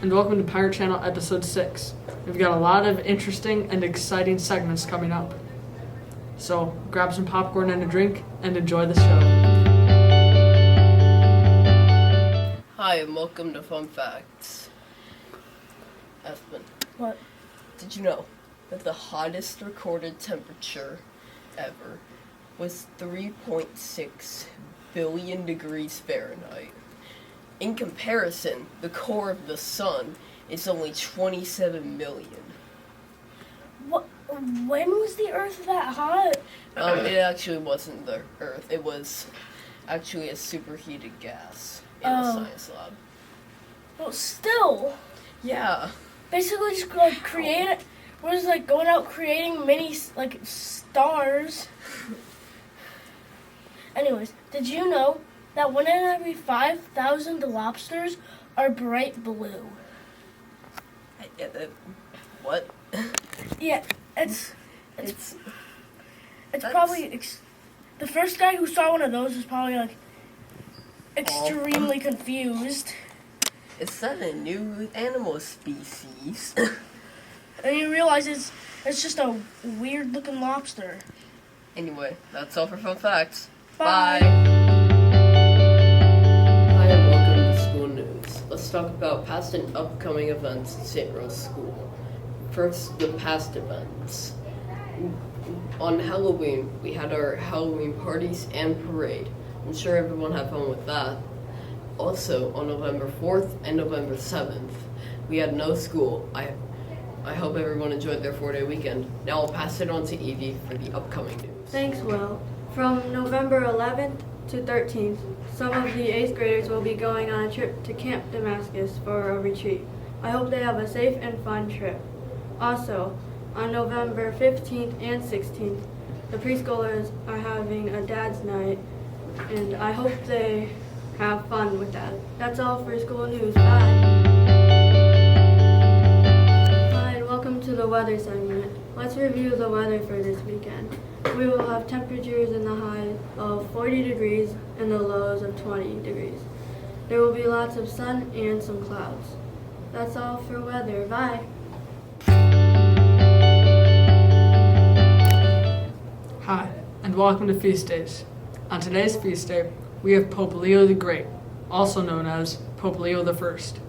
and welcome to Pirate Channel Episode 6. We've got a lot of interesting and exciting segments coming up. So grab some popcorn and a drink and enjoy the show. Hi, and welcome to Fun Facts. Espen. What? Did you know that the hottest recorded temperature ever was 3.6 billion degrees Fahrenheit? In comparison, the core of the sun is only 27 million. What? When was the Earth that hot? It actually wasn't the Earth. It was actually a superheated gas in a science lab. Well, still. Yeah. Basically, just like create it. We're just like going out creating mini like stars. Anyways, did you know that 1 in every 5,000 lobsters are bright blue? What? Yeah, it's probably the first guy who saw one of those was probably like extremely confused. Is that a new animal species? And he realizes it's just a weird looking lobster. Anyway, that's all for Fun Facts. Bye. Hi, and welcome to School News. Let's talk about past and upcoming events at St. Rose School. First, the past events. On Halloween, we had our Halloween parties and parade. I'm sure everyone had fun with that. Also, on November 4th and November 7th, we had no school. I hope everyone enjoyed their 4-day weekend. Now I'll pass it on to Evie for the upcoming news. Thanks, Will. From November 11th to 13th, some of the 8th graders will be going on a trip to Camp Damascus for a retreat. I hope they have a safe and fun trip. Also, on November 15th and 16th, the preschoolers are having a dad's night, and I hope they have fun with that. That's all for school news. Bye. Hi, and welcome to the weather segment. Let's review the weather for this weekend. We will have temperatures in the high of 40 degrees and the lows of 20 degrees. There will be lots of sun and some clouds. That's all for weather. Bye. Hi, and welcome to Feast Days. On today's feast day, we have Pope Leo the Great, also known as Pope Leo the First.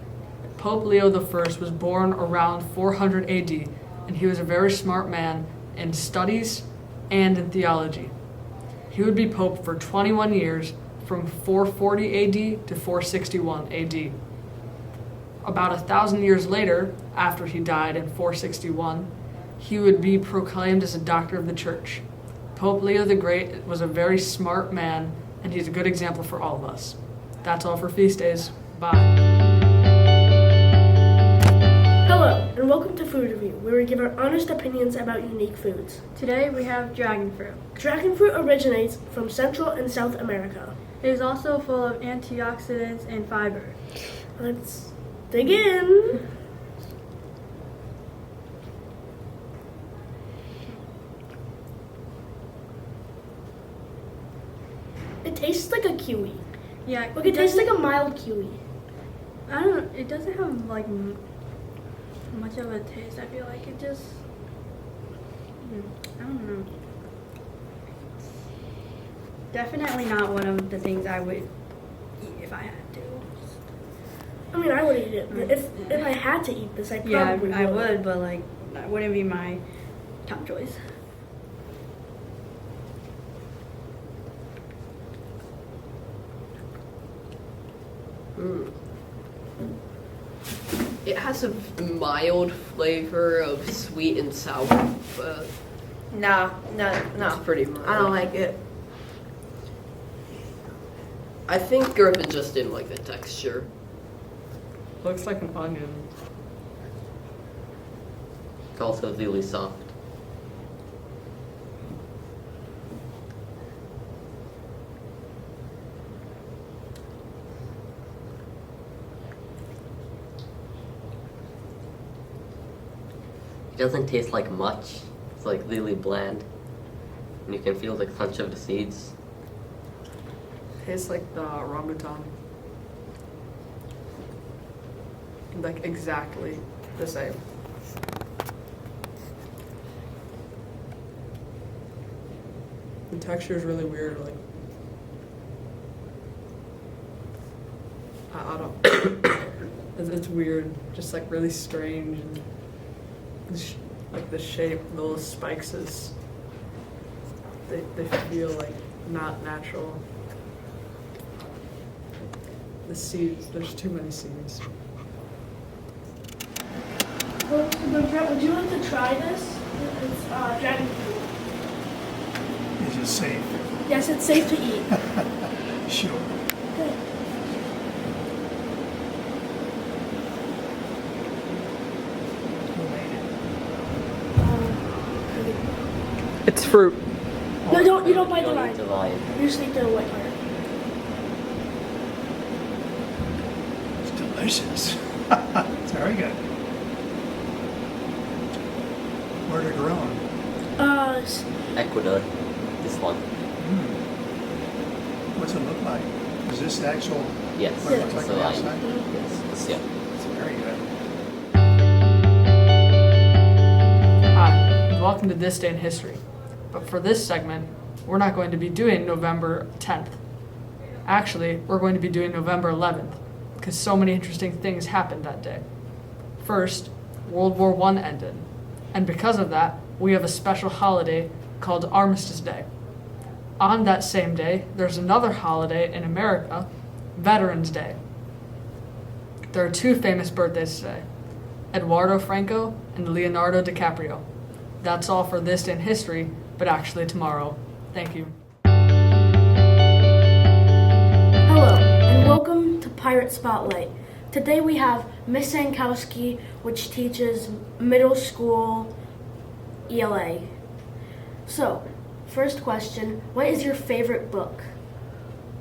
Pope Leo the First was born around 400 AD, and he was a very smart man in studies and in theology. He would be pope for 21 years, from 440 AD to 461 AD. About 1,000 years later, after he died in 461, he would be proclaimed as a doctor of the church. Pope Leo the Great was a very smart man, and he's a good example for all of us. That's all for Feast Days. Bye. Hello, and welcome to Food Review, where we give our honest opinions about unique foods. Today we have dragon fruit. Dragon fruit originates from Central and South America. It is also full of antioxidants and fiber. Let's dig in. It tastes like a kiwi. Yeah, Like it tastes like a mild kiwi. it doesn't have like much of a taste. I feel like it just, I don't know. Definitely not one of the things I would eat if I had to. I mean, I would eat it, but if I had to eat this, I probably I would, but like, that wouldn't be my top choice. It has a mild flavor of sweet and sour, but No. it's pretty mild. I don't like it. I think Griffin just didn't like the texture. Looks like an onion. It's also really soft. It doesn't taste like much. It's like really bland. And you can feel the crunch of the seeds. Tastes like the orangutan. like exactly the same. The texture is really weird. Like I don't. It's weird, just like really strange, and like the shape, the little spikes is. They feel like not natural. The seeds, there's too many seeds. Well, Brett, would you like to try this? It's dragon fruit. Is it safe? Yes, it's safe to eat. Sure. Okay. Who made it? It's fruit. No, don't. You don't bite the Don't eat rind. the rind. You just eat the white part. It's delicious. It's very good. Where'd it grow? Ecuador. This one. What's it look like? Is this the actual, Yes. what it looks like it's a on the rind. outside? Yes. It's, yeah. It's very good. Hi, and welcome to This Day in History. But for this segment, we're not going to be doing November 10th. Actually, we're going to be doing November 11th, because so many interesting things happened that day. First, World War I ended, and because of that, we have a special holiday called Armistice Day. On that same day, there's another holiday in America, Veterans Day. There are two famous birthdays today, Eduardo Franco and Leonardo DiCaprio. That's all for This Day in History, but actually tomorrow. Thank you. Hello, and welcome to Pirate Spotlight. Today we have Miss Sankowski, which teaches middle school ELA. So, first question, what is your favorite book?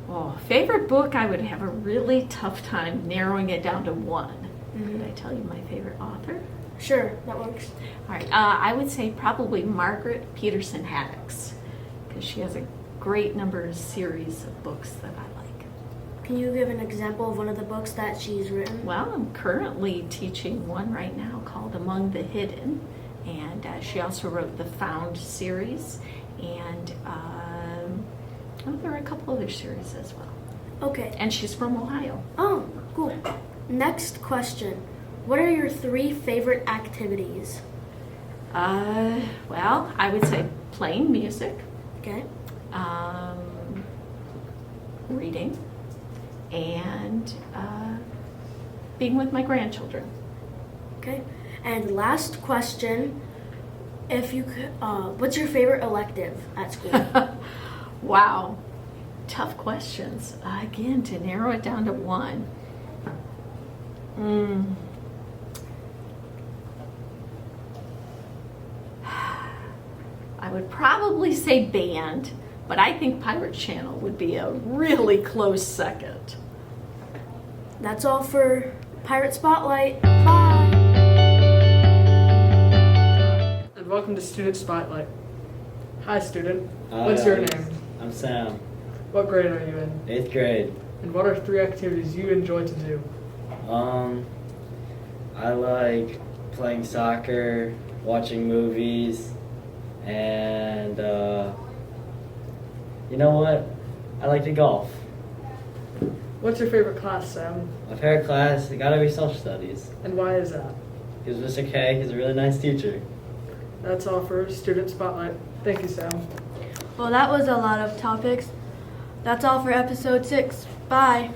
Oh, favorite book, I would have a really tough time narrowing it down to one. Could I tell you my favorite author? Sure, that works. All right, I would say probably Margaret Peterson Haddix, because she has a great number of series of books that I like. Can you give an example of one of the books that she's written? Well, I'm currently teaching one right now called Among the Hidden, and she also wrote the Found series, and there are a couple other series as well. Okay. And she's from Ohio. Oh, cool. Next question. What are your 3 favorite activities? Well, I would say playing music, Okay. reading, and being with my grandchildren. Okay. And last question. If you could, what's your favorite elective at school? Wow, tough questions. Again, to narrow it down to one. I would probably say band, but I think Pirate Channel would be a really close second. That's all for Pirate Spotlight. Bye. And welcome to Student Spotlight. Hi, student. Hi, What's your Alex. name? I'm Sam, What grade are you in? 8th grade. And what are 3 activities you enjoy to do? I like playing soccer, watching movies, and you know what? I like to golf. What's your favorite class, Sam? My favorite class, it gotta be social studies. And why is that? Because Mr. K is a really nice teacher. That's all for Student Spotlight. Thank you, Sam. Well, that was a lot of topics. That's all for episode 6. Bye.